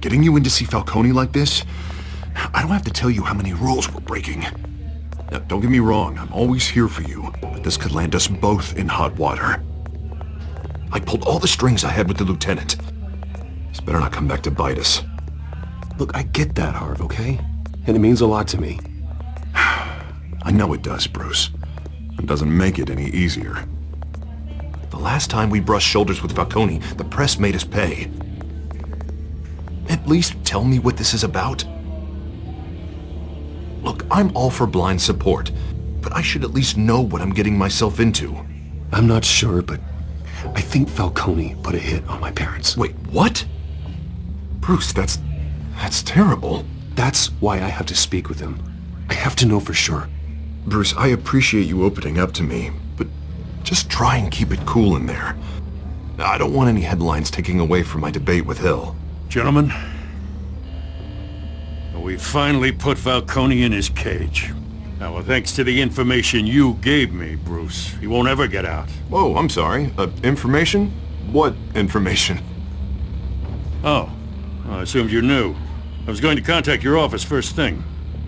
Getting you in to see Falcone like this? I don't have to tell you how many rules we're breaking. Now, don't get me wrong, I'm always here for you, but this could land us both in hot water. I pulled all the strings I had with the lieutenant. This better not come back to bite us. Look, I get that, Harv, okay? And it means a lot to me. I know it does, Bruce. It doesn't make it any easier. The last time we brushed shoulders with Falcone, the press made us pay. At least tell me what this is about. Look, I'm all for blind support, but I should at least know what I'm getting myself into. I'm not sure, but I think Falcone put a hit on my parents. Wait, what? Bruce, that's terrible. That's why I have to speak with him. I have to know for sure. Bruce, I appreciate you opening up to me, but just try and keep it cool in there. I don't want any headlines taking away from my debate with Hill. Gentlemen, we finally put Falcone in his cage. Now, well, thanks to the information you gave me, Bruce, he won't ever get out. Whoa, I'm sorry. Information? What information? Oh, I assumed you knew. I was going to contact your office first thing.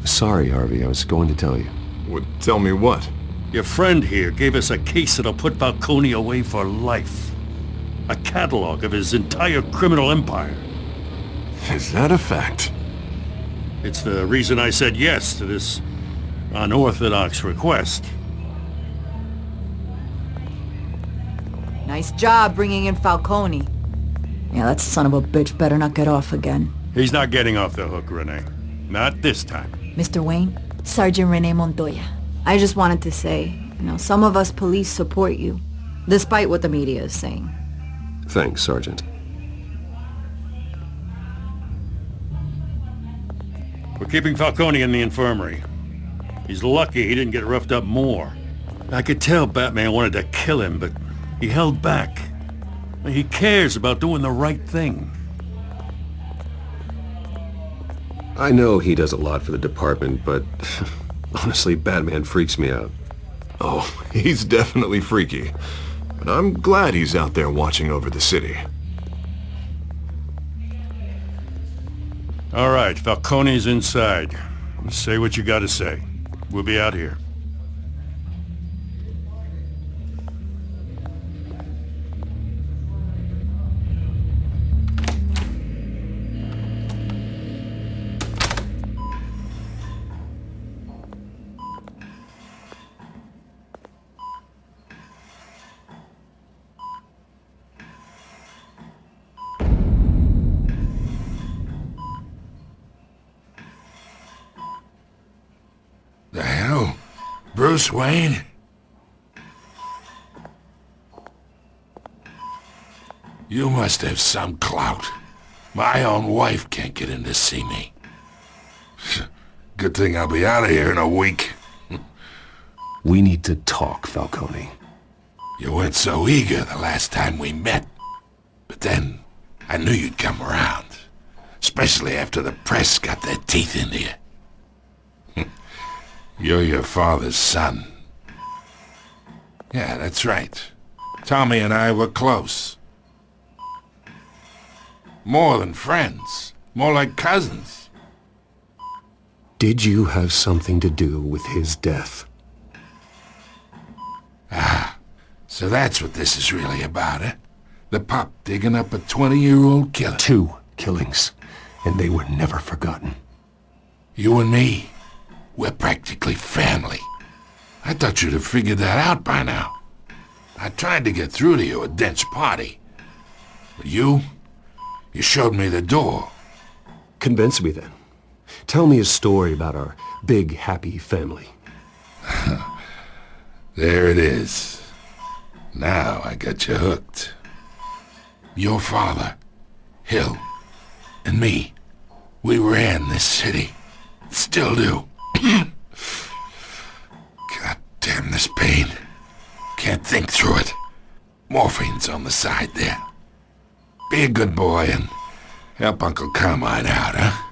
Sorry, Harvey, I was going to tell you. Tell me what? Your friend here gave us a case that'll put Falcone away for life. A catalog of his entire criminal empire. Is that a fact? It's the reason I said yes to this unorthodox request. Nice job bringing in Falcone. Yeah, that son of a bitch better not get off again. He's not getting off the hook, Renee. Not this time. Mr. Wayne, Sergeant Renee Montoya. I just wanted to say, some of us police support you, despite what the media is saying. Thanks, Sergeant. We're keeping Falcone in the infirmary. He's lucky he didn't get roughed up more. I could tell Batman wanted to kill him, but he held back. He cares about doing the right thing. I know he does a lot for the department, but honestly, Batman freaks me out. Oh, he's definitely freaky. But I'm glad he's out there watching over the city. All right, Falcone's inside. Say what you gotta say. We'll be out here. The hell? Bruce Wayne? You must have some clout. My own wife can't get in to see me. Good thing I'll be out of here in a week. We need to talk, Falcone. You weren't so eager the last time we met. But then, I knew you'd come around. Especially after the press got their teeth into you. You're your father's son. Yeah, that's right. Tommy and I were close. More than friends. More like cousins. Did you have something to do with his death? Ah, so that's what this is really about, eh? The pup digging up a 20-year-old killer. 2 killings, and they were never forgotten. You and me, we're practically family. I thought you'd have figured that out by now. I tried to get through to you at Dent's party. But you showed me the door. Convince me then. Tell me a story about our big, happy family. There it is. Now I got you hooked. Your father, Hill, and me, we ran this city. Still do. God damn this pain. Can't think through it. Morphine's on the side there. Be a good boy and help Uncle Carmine out, huh?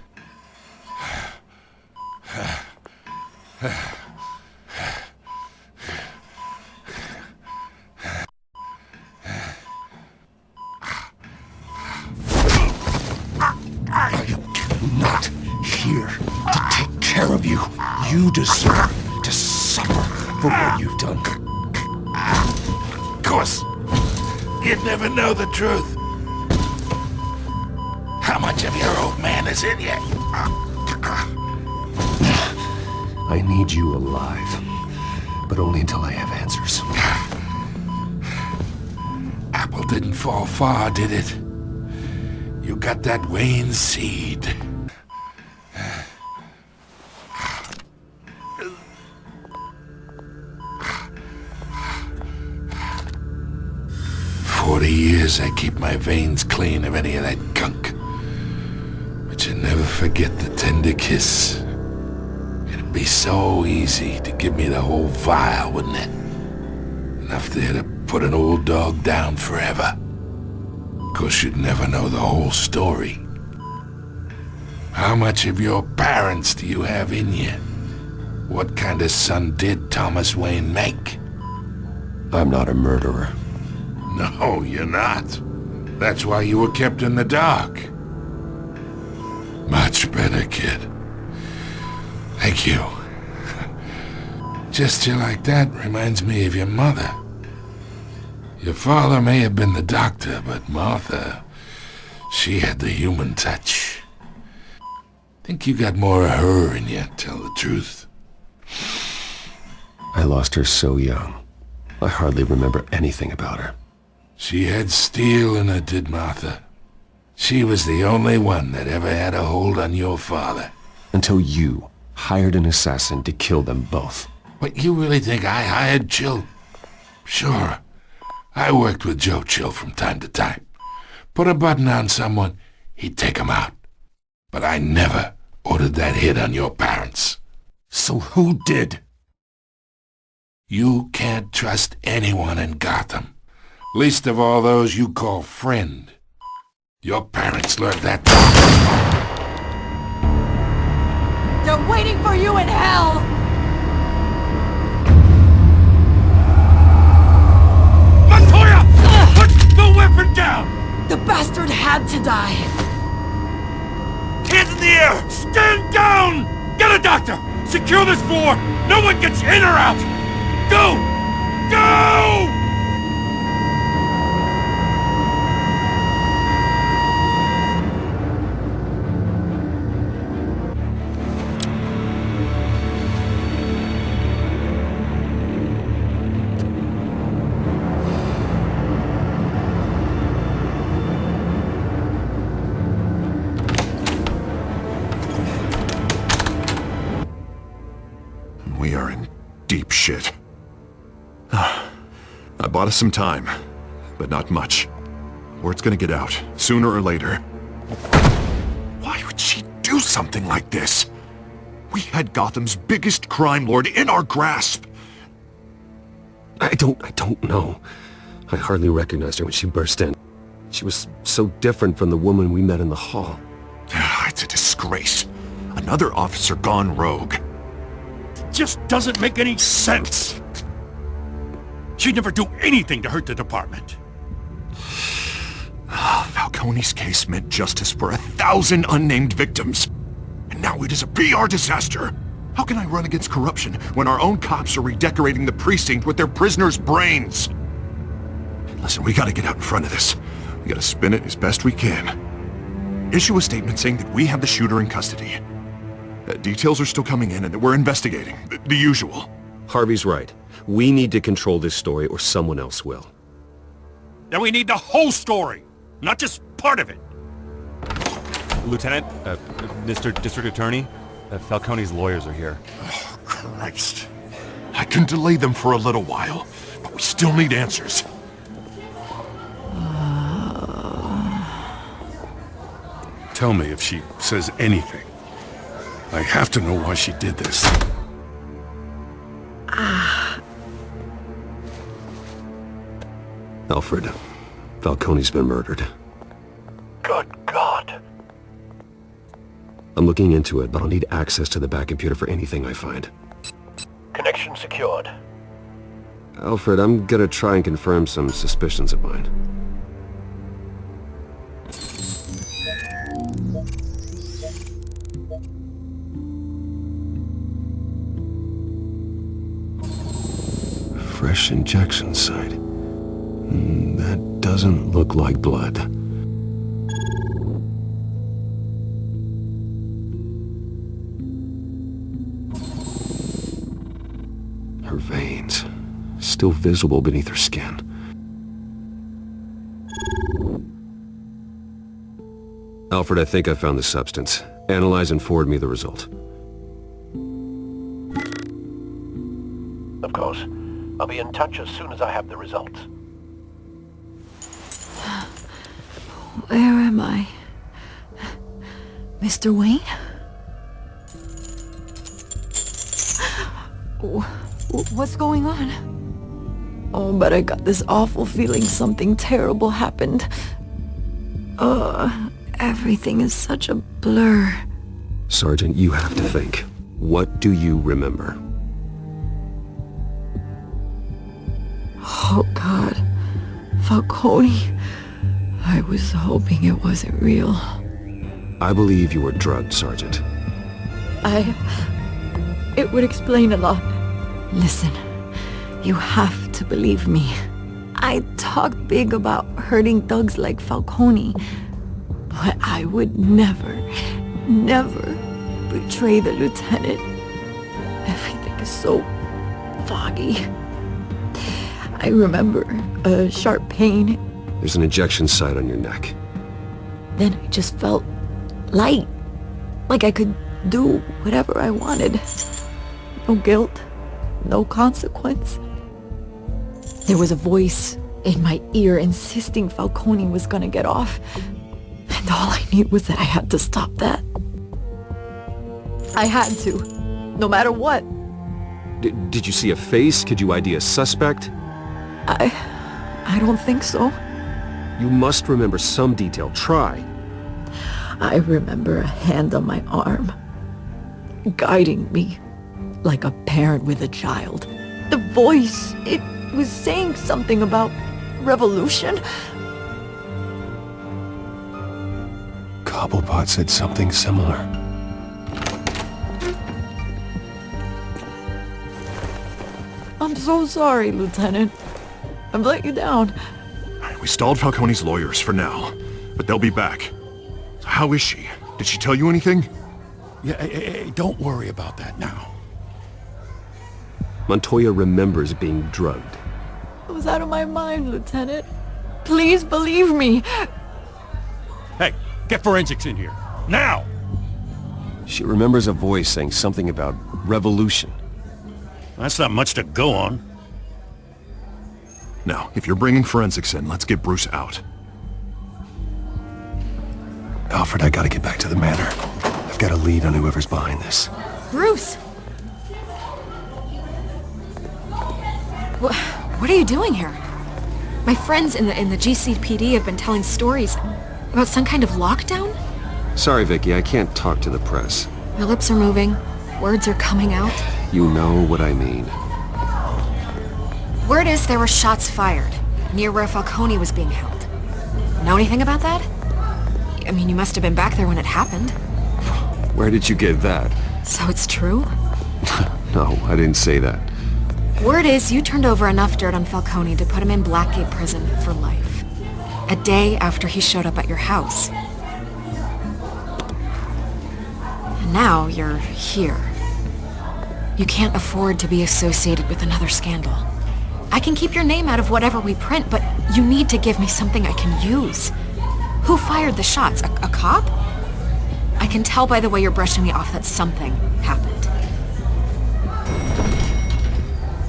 You deserve to suffer for what you've done. Of course, you'd never know the truth. How much of your old man is in you? I need you alive, but only until I have answers. Apple didn't fall far, did it? You got that Wayne seed. $40 I keep my veins clean of any of that gunk. But you never forget the tender kiss. It'd be so easy to give me the whole vial, wouldn't it? Enough there to put an old dog down forever. Of course, you'd never know the whole story. How much of your parents do you have in you? What kind of son did Thomas Wayne make? I'm not a murderer. No, you're not. That's why you were kept in the dark. Much better, kid. Thank you. Gesture like that reminds me of your mother. Your father may have been the doctor, but Martha, she had the human touch. Think you got more of her in you, tell the truth. I lost her so young. I hardly remember anything about her. She had steel in her, did Martha. She was the only one that ever had a hold on your father. Until you hired an assassin to kill them both. What, you really think I hired Chill? Sure. I worked with Joe Chill from time to time. Put a button on someone, he'd take 'em out. But I never ordered that hit on your parents. So who did? You can't trust anyone in Gotham. Least of all those you call friend. Your parents learned that. They're waiting for you in hell! Montoya! Put the weapon down! The bastard had to die! Hands in the air! Stand down! Get a doctor! Secure this floor! No one gets in or out! Go! Go! We are in deep shit. I bought us some time, but not much. Word's gonna get out, sooner or later. Why would she do something like this? We had Gotham's biggest crime lord in our grasp. I don't know. I hardly recognized her when she burst in. She was so different from the woman we met in the hall. It's a disgrace. Another officer gone rogue. Just doesn't make any sense. She'd never do anything to hurt the department. Falcone's case meant justice for 1,000 unnamed victims. And now it is a PR disaster. How can I run against corruption when our own cops are redecorating the precinct with their prisoners' brains? Listen, we gotta get out in front of this. We gotta spin it as best we can. Issue a statement saying that we have the shooter in custody. Details are still coming in and that we're investigating. The usual. Harvey's right. We need to control this story or someone else will. Then we need the whole story, not just part of it. Lieutenant, Mr. District Attorney, Falcone's lawyers are here. Oh, Christ. I can delay them for a little while, but we still need answers. Tell me if she says anything. I have to know why she did this. Alfred, Falcone's been murdered. Good God. I'm looking into it, but I'll need access to the back computer for anything I find. Connection secured. Alfred, I'm gonna try and confirm some suspicions of mine. fresh injection site. That doesn't look like blood. Her veins, still visible beneath her skin. Alfred, I think I found the substance. Analyze and forward me the result. Of course. I'll be in touch as soon as I have the results. Where am I? Mr. Wayne? What's going on? Oh, but I got this awful feeling something terrible happened. Everything is such a blur. Sergeant, you have to think. What do you remember? Oh, God. Falcone. I was hoping it wasn't real. I believe you were drugged, Sergeant. It would explain a lot. Listen, you have to believe me. I talk big about hurting thugs like Falcone, but I would never betray the lieutenant. Everything is so foggy. I remember a sharp pain. There's an injection site on your neck. Then I just felt light. Like I could do whatever I wanted. No guilt, no consequence. There was a voice in my ear insisting Falcone was gonna get off. And all I knew was that I had to stop that. I had to, no matter what. Did you see a face? Could you ID a suspect? I don't think so. You must remember some detail. Try. I remember a hand on my arm, guiding me like a parent with a child. The voice, it was saying something about revolution. Cobblepot said something similar. I'm so sorry, Lieutenant. I've let you down. We stalled Falcone's lawyers for now, but they'll be back. So how is she? Did she tell you anything? Yeah, hey, don't worry about that now. Montoya remembers being drugged. I was out of my mind, Lieutenant. Please believe me. Hey, get forensics in here. Now! She remembers a voice saying something about revolution. That's not much to go on. Now, if you're bringing forensics in, let's get Bruce out. Alfred, I gotta get back to the manor. I've got a lead on whoever's behind this. Bruce! What are you doing here? My friends in the GCPD have been telling stories about some kind of lockdown? Sorry, Vicky, I can't talk to the press. My lips are moving. Words are coming out. You know what I mean. Word is there were shots fired near where Falcone was being held. Know anything about that? I mean, you must have been back there when it happened. Where did you get that? So it's true? No, I didn't say that. Word is you turned over enough dirt on Falcone to put him in Blackgate Prison for life. A day after he showed up at your house. And now you're here. You can't afford to be associated with another scandal. I can keep your name out of whatever we print, but you need to give me something I can use. Who fired the shots? A cop? I can tell by the way you're brushing me off that something happened.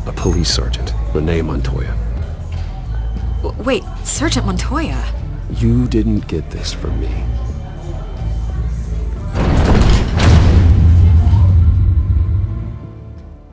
A police sergeant, Renee Montoya. Wait, Sergeant Montoya? You didn't get this from me.